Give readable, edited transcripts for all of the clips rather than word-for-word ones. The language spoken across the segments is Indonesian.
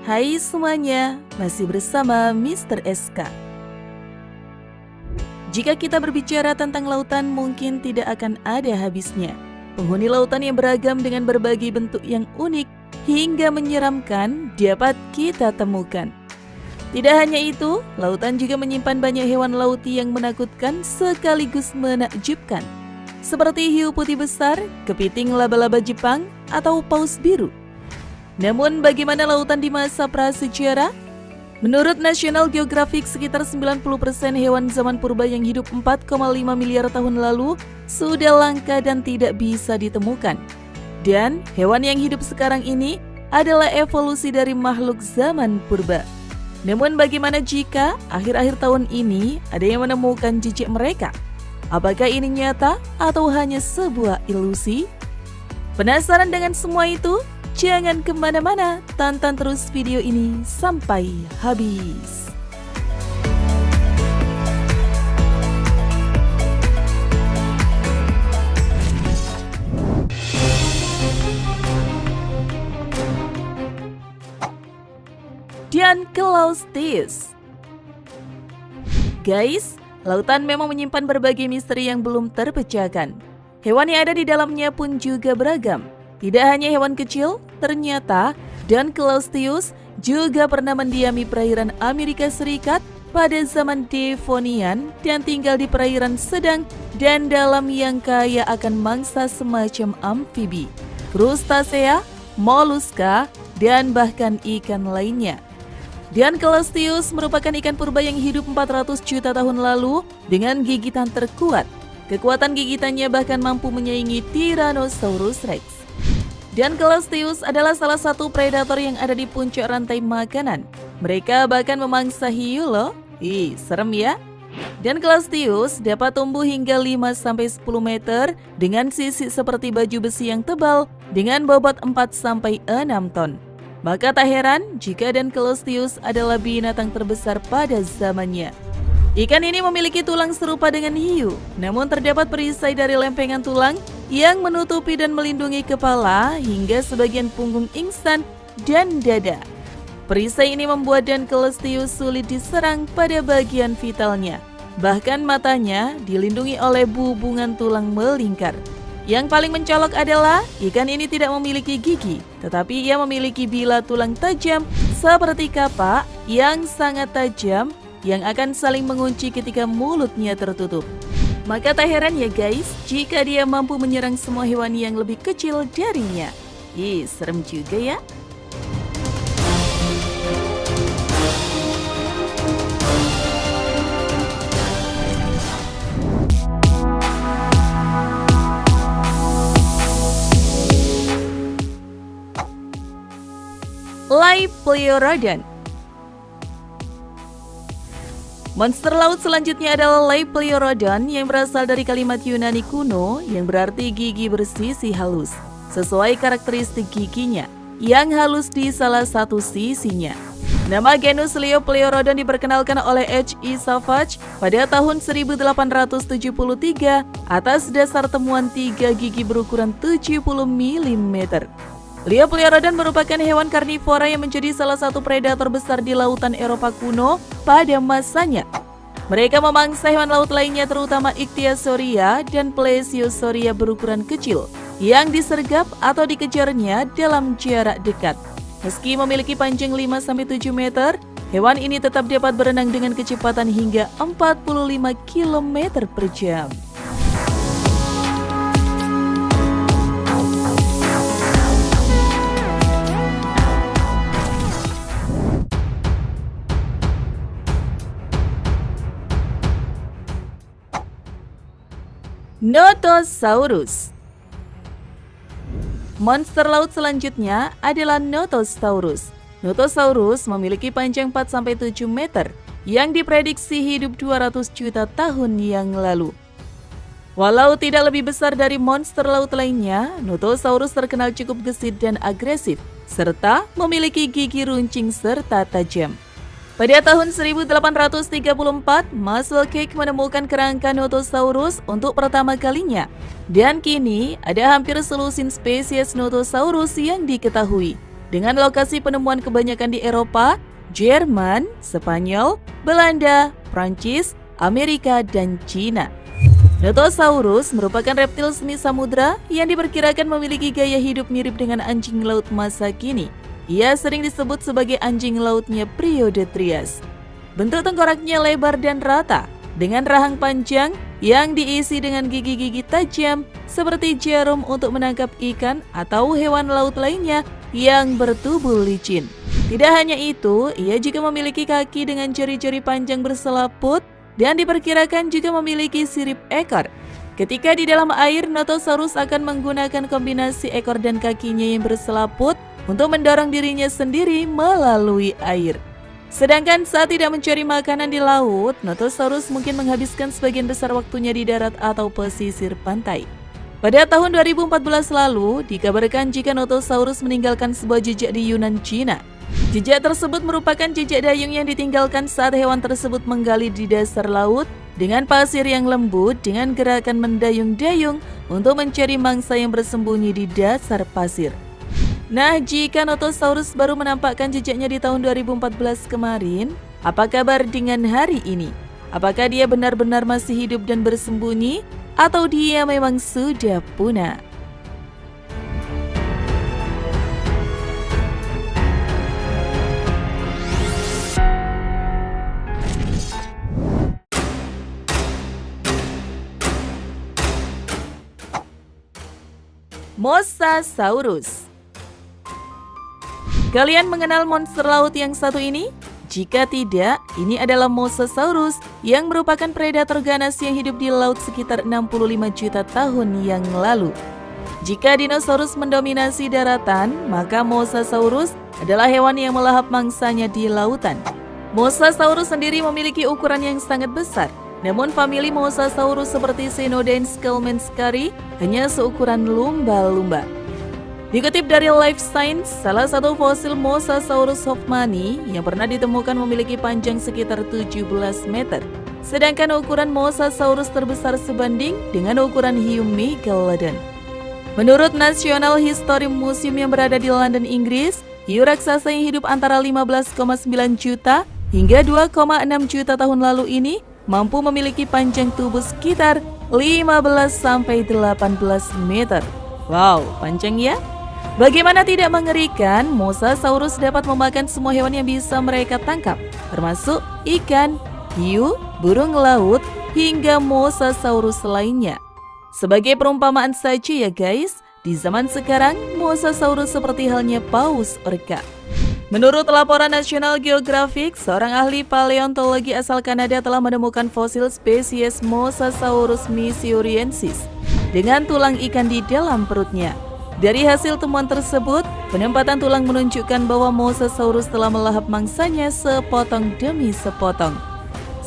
Hai semuanya, masih bersama Mr. SK. Jika kita berbicara tentang lautan mungkin tidak akan ada habisnya. Penghuni lautan yang beragam dengan berbagai bentuk yang unik hingga menyeramkan dapat kita temukan. Tidak hanya itu, lautan juga menyimpan banyak hewan lauti yang menakutkan sekaligus menakjubkan. Seperti hiu putih besar, kepiting laba-laba Jepang, atau paus biru. Namun bagaimana lautan di masa prasejarah? Menurut National Geographic, sekitar 90% hewan zaman purba yang hidup 4,5 miliar tahun lalu sudah langka dan tidak bisa ditemukan. Dan hewan yang hidup sekarang ini adalah evolusi dari makhluk zaman purba. Namun bagaimana jika akhir-akhir tahun ini ada yang menemukan jejak mereka? Apakah ini nyata atau hanya sebuah ilusi? Penasaran dengan semua itu? Jangan kemana-mana, tonton terus video ini sampai habis. Diankylosteus. Guys, lautan memang menyimpan berbagai misteri yang belum terpecahkan. Hewan yang ada di dalamnya pun juga beragam. Tidak hanya hewan kecil, ternyata Diankylosteus juga pernah mendiami perairan Amerika Serikat pada zaman Devonian dan tinggal di perairan sedang dan dalam yang kaya akan mangsa semacam amfibi, krustasea, moluska, dan bahkan ikan lainnya. Diankylosteus merupakan ikan purba yang hidup 400 juta tahun lalu dengan gigitan terkuat. Kekuatan gigitannya bahkan mampu menyaingi Tyrannosaurus Rex. Diankylosteus adalah salah satu predator yang ada di puncak rantai makanan. Mereka bahkan memangsa hiu loh. Serem ya? Diankylosteus dapat tumbuh hingga 5-10 meter dengan sisik seperti baju besi yang tebal dengan bobot 4-6 ton. Maka tak heran jika Diankylosteus adalah binatang terbesar pada zamannya. Ikan ini memiliki tulang serupa dengan hiu, namun terdapat perisai dari lempengan tulang yang menutupi dan melindungi kepala hingga sebagian punggung instan dan dada. Perisai ini membuat Diankylosteus sulit diserang pada bagian vitalnya. Bahkan matanya dilindungi oleh bubungan tulang melingkar. Yang paling mencolok adalah ikan ini tidak memiliki gigi, tetapi ia memiliki bilah tulang tajam seperti kapak yang sangat tajam yang akan saling mengunci ketika mulutnya tertutup. Maka tak heran ya guys, jika dia mampu menyerang semua hewan yang lebih kecil darinya. Serem juga ya. Laipleurodon. Monster laut selanjutnya adalah Laipleurodon yang berasal dari kalimat Yunani kuno yang berarti gigi bersisi halus. Sesuai karakteristik giginya yang halus di salah satu sisinya. Nama genus Laipleurodon diperkenalkan oleh H.E. Savage pada tahun 1873 atas dasar temuan 3 gigi berukuran 70 mm. Laipleurodon merupakan hewan karnivora yang menjadi salah satu predator besar di lautan Eropa kuno pada masanya. Mereka memangsa hewan laut lainnya terutama Ichthyosauria dan Plesiosauria berukuran kecil yang disergap atau dikejarnya dalam jarak dekat. Meski memiliki panjang 5-7 meter, hewan ini tetap dapat berenang dengan kecepatan hingga 45 km per jam. Notosaurus. Monster laut selanjutnya adalah Notosaurus. Notosaurus memiliki panjang 4-7 meter yang diprediksi hidup 200 juta tahun yang lalu. Walau tidak lebih besar dari monster laut lainnya, Notosaurus terkenal cukup gesit dan agresif, serta memiliki gigi runcing serta tajam. Pada tahun 1834, Muscle Cake menemukan kerangka Notosaurus untuk pertama kalinya. Dan kini ada hampir selusin spesies Notosaurus yang diketahui. dengan lokasi penemuan kebanyakan di Eropa, Jerman, Spanyol, Belanda, Prancis, Amerika, dan Cina. Notosaurus merupakan reptil semi samudra yang diperkirakan memiliki gaya hidup mirip dengan anjing laut masa kini. Ia sering disebut sebagai anjing lautnya periode Trias. Bentuk tengkoraknya lebar dan rata, dengan rahang panjang yang diisi dengan gigi-gigi tajam seperti jarum untuk menangkap ikan atau hewan laut lainnya yang bertubuh licin. Tidak hanya itu, ia juga memiliki kaki dengan jari-jari panjang berselaput dan diperkirakan juga memiliki sirip ekor. Ketika di dalam air, Notosaurus akan menggunakan kombinasi ekor dan kakinya yang berselaput untuk mendorong dirinya sendiri melalui air. Sedangkan saat tidak mencari makanan di laut, Notosaurus mungkin menghabiskan sebagian besar waktunya di darat atau pesisir pantai. Pada tahun 2014 lalu, dikabarkan jika Notosaurus meninggalkan sebuah jejak di Yunnan, Cina. Jejak tersebut merupakan jejak dayung yang ditinggalkan saat hewan tersebut menggali di dasar laut dengan pasir yang lembut dengan gerakan mendayung-dayung untuk mencari mangsa yang bersembunyi di dasar pasir. Nah, jika Notosaurus baru menampakkan jejaknya di tahun 2014 kemarin, apa kabar dengan hari ini? Apakah dia benar-benar masih hidup dan bersembunyi, atau dia memang sudah punah? Mosasaurus. Kalian mengenal monster laut yang satu ini? Jika tidak, ini adalah Mosasaurus yang merupakan predator ganas yang hidup di laut sekitar 65 juta tahun yang lalu. Jika dinosaurus mendominasi daratan, maka Mosasaurus adalah hewan yang melahap mangsanya di lautan. Mosasaurus sendiri memiliki ukuran yang sangat besar. Namun famili Mosasaurus seperti Cynodonts Kalmanskari hanya seukuran lumba-lumba. Dikutip dari Life Science, salah satu fosil Mosasaurus hoffmanni yang pernah ditemukan memiliki panjang sekitar 17 meter. Sedangkan ukuran Mosasaurus terbesar sebanding dengan ukuran hiu Megalodon. Menurut National History Museum yang berada di London, Inggris, hiu raksasa yang hidup antara 15,9 juta hingga 2,6 juta tahun lalu ini mampu memiliki panjang tubuh sekitar 15-18 meter. Wow, panjang ya? Bagaimana tidak mengerikan, Mosasaurus dapat memakan semua hewan yang bisa mereka tangkap, termasuk ikan, hiu, burung laut, hingga Mosasaurus lainnya. Sebagai perumpamaan saja ya guys, di zaman sekarang Mosasaurus seperti halnya paus orca. Menurut laporan National Geographic, seorang ahli paleontologi asal Kanada telah menemukan fosil spesies Mosasaurus missouriensis dengan tulang ikan di dalam perutnya. Dari hasil temuan tersebut, penempatan tulang menunjukkan bahwa Mosasaurus telah melahap mangsanya sepotong demi sepotong.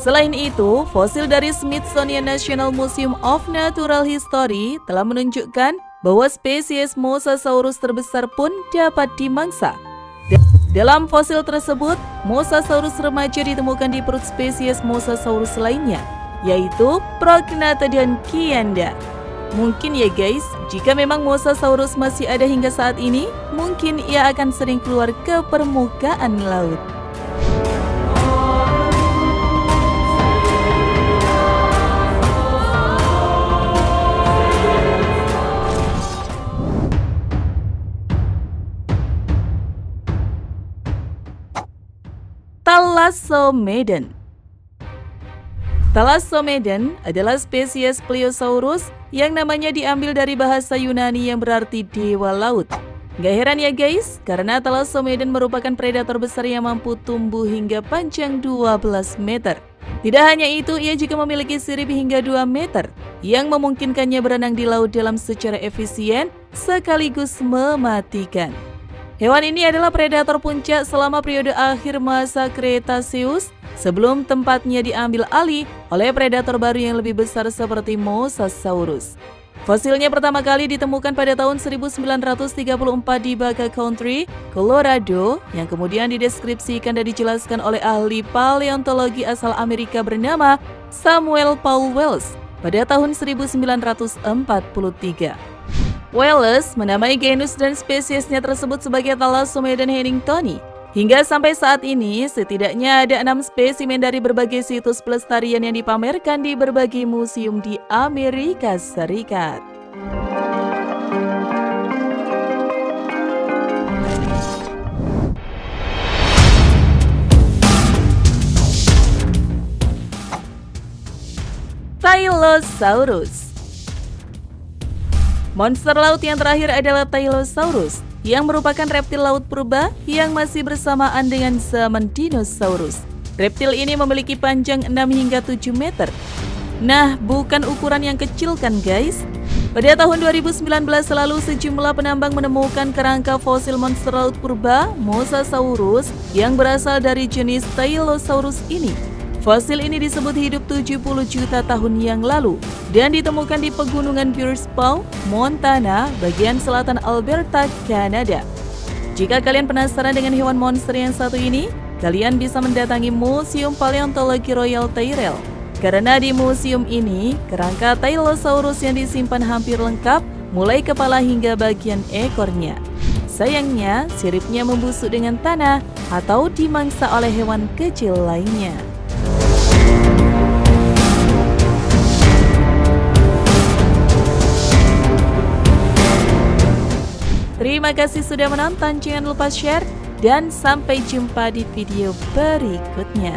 Selain itu, fosil dari Smithsonian National Museum of Natural History telah menunjukkan bahwa spesies Mosasaurus terbesar pun dapat dimangsa. Dalam fosil tersebut, Mosasaurus remaja ditemukan di perut spesies Mosasaurus lainnya, yaitu Prognatha dan Kianda. Mungkin ya guys, jika memang Mosasaurus masih ada hingga saat ini, mungkin ia akan sering keluar ke permukaan laut. Thalassomedon. Thalassomedon adalah spesies Pliosaurus yang namanya diambil dari bahasa Yunani yang berarti dewa laut. Gak heran ya guys, karena Thalassomedon merupakan predator besar yang mampu tumbuh hingga panjang 12 meter. Tidak hanya itu, ia juga memiliki sirip hingga 2 meter yang memungkinkannya berenang di laut dalam secara efisien sekaligus mematikan. Hewan ini adalah predator puncak selama periode akhir masa Cretaceous sebelum tempatnya diambil alih oleh predator baru yang lebih besar seperti Mosasaurus. Fosilnya pertama kali ditemukan pada tahun 1934 di Baca Country, Colorado, yang kemudian dideskripsikan dan dijelaskan oleh ahli paleontologi asal Amerika bernama Samuel Paul Wells pada tahun 1943. Wallace menamai genus dan spesiesnya tersebut sebagai Thalassomedan henningtoni. Hingga sampai saat ini, setidaknya ada 6 spesimen dari berbagai situs pelestarian yang dipamerkan di berbagai museum di Amerika Serikat. Tylosaurus. Monster laut yang terakhir adalah Tylosaurus, yang merupakan reptil laut purba yang masih bersamaan dengan zaman dinosaurus. Reptil ini memiliki panjang 6 hingga 7 meter. Nah, bukan ukuran yang kecil kan guys? Pada tahun 2019 lalu, sejumlah penambang menemukan kerangka fosil monster laut purba Mosasaurus yang berasal dari jenis Tylosaurus ini. Fosil ini disebut hidup 70 juta tahun yang lalu dan ditemukan di pegunungan Bearspaw, Montana, bagian selatan Alberta, Kanada. Jika kalian penasaran dengan hewan monster yang satu ini, kalian bisa mendatangi Museum Paleontologi Royal Tyrrell. Karena di museum ini, kerangka Tylosaurus yang disimpan hampir lengkap, mulai kepala hingga bagian ekornya. Sayangnya, siripnya membusuk dengan tanah atau dimangsa oleh hewan kecil lainnya. Terima kasih sudah menonton, jangan lupa share, dan sampai jumpa di video berikutnya.